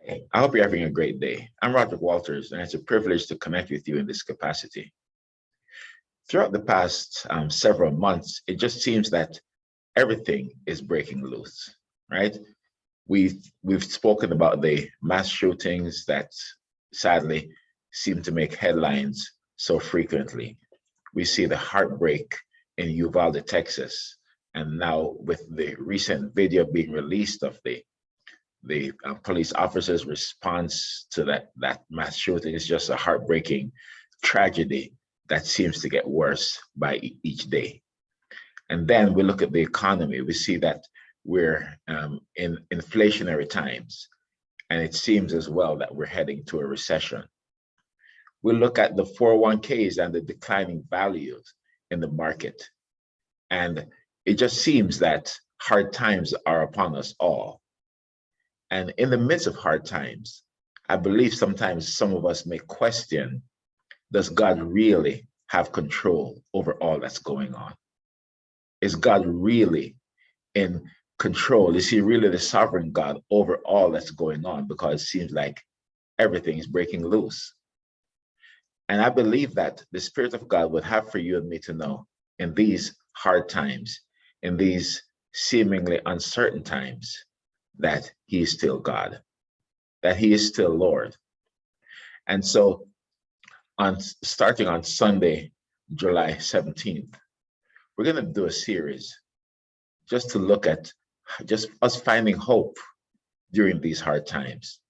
Hi, I hope you're having a great day. I'm Roger Walters, and it's a privilege to connect with you in this capacity. Throughout the past several months, it just seems that everything is breaking loose, right? We've spoken about the mass shootings that sadly seem to make headlines so frequently. We see the heartbreak in Uvalde, Texas, and now with the recent video being released of the police officers' response to that mass shooting is just a heartbreaking tragedy that seems to get worse by each day. And then we look at the economy. We see that we're in inflationary times, and it seems as well that we're heading to a recession. We look at the 401ks and the declining values in the market, and it just seems that hard times are upon us all. And in the midst of hard times, I believe sometimes some of us may question, does God really have control over all that's going on? Is God really in control? Is he really the sovereign God over all that's going on? Because it seems like everything is breaking loose. And I believe that the Spirit of God would have for you and me to know in these hard times, in these seemingly uncertain times, that he is still God, that he is still Lord. And so starting on Sunday, July 17th, we're going to do a series just to look at just us finding hope during these hard times,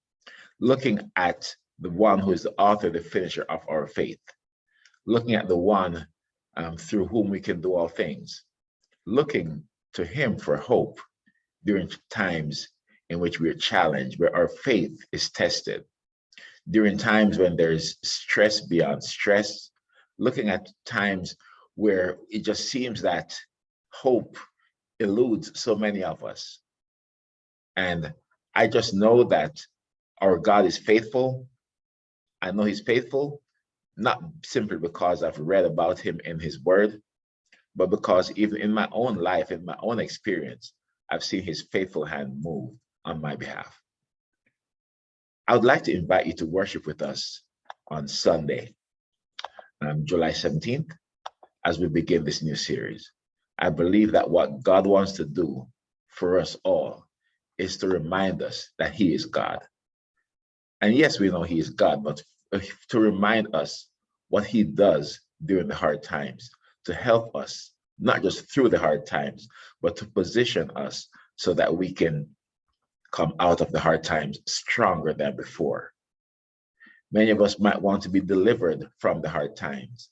looking at the one who is the author, the finisher of our faith, looking at the one through whom we can do all things, looking to him for hope during times in which we are challenged, where our faith is tested, during times when there's stress beyond stress, looking at times where it just seems that hope eludes so many of us. And I just know that our God is faithful. I know he's faithful, not simply because I've read about him in his word, but because even in my own life, in my own experience, I've seen his faithful hand move on my behalf. I would like to invite you to worship with us on Sunday, July 17th, as we begin this new series. I believe that what God wants to do for us all is to remind us that he is God. And yes, we know he is God, but to remind us what he does during the hard times, to help us, not just through the hard times, but to position us so that we can come out of the hard times stronger than before. Many of us might want to be delivered from the hard times,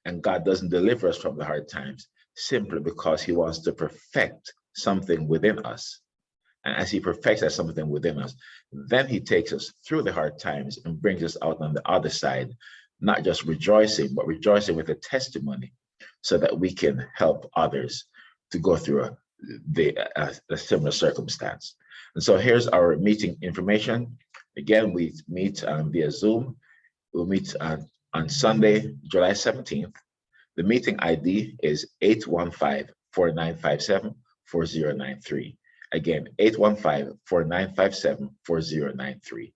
and God doesn't deliver us from the hard times simply because he wants to perfect something within us. And as he perfects that something within us, then he takes us through the hard times and brings us out on the other side, not just rejoicing, but rejoicing with a testimony so that we can help others to go through a similar circumstance. And so here's our meeting information. Again, we meet via Zoom. We'll meet on Sunday, July 17th. The meeting ID is 815-4957-4093. Again, 815-4957-4093.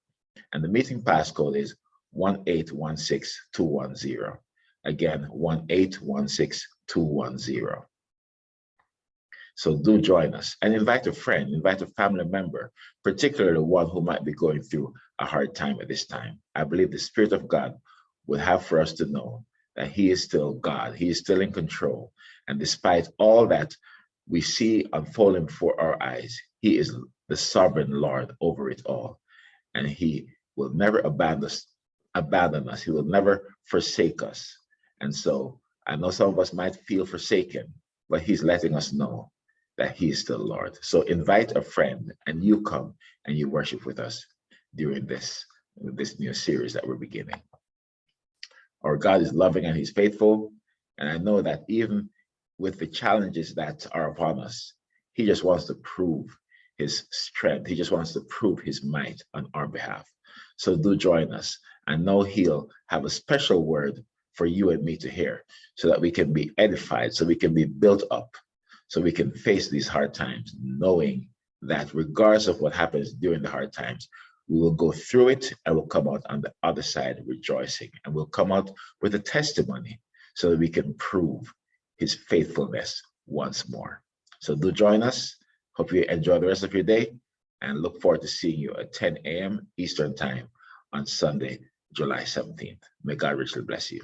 And the meeting passcode is 1816210. Again, 1816210. So do join us and invite a friend, invite a family member, particularly one who might be going through a hard time at this time. I believe the Spirit of God would have for us to know that he is still God. He is still in control. And despite all that we see unfolding before our eyes, he is the sovereign Lord over it all. And he will never abandon us. He will never forsake us. And so I know some of us might feel forsaken, but he's letting us know that he is still Lord. So invite a friend and you come and you worship with us during this new series that we're beginning. Our God is loving and he's faithful. And I know that even with the challenges that are upon us, he just wants to prove his strength. He just wants to prove his might on our behalf. So do join us. I know he'll have a special word for you and me to hear so that we can be edified, so we can be built up, so we can face these hard times, knowing that regardless of what happens during the hard times, We will go through it and we'll come out on the other side rejoicing, and we'll come out with a testimony so that we can prove his faithfulness once more. So do join us. Hope you enjoy the rest of your day and look forward to seeing you at 10 a.m. Eastern Time on Sunday, July 17th. May God richly bless you.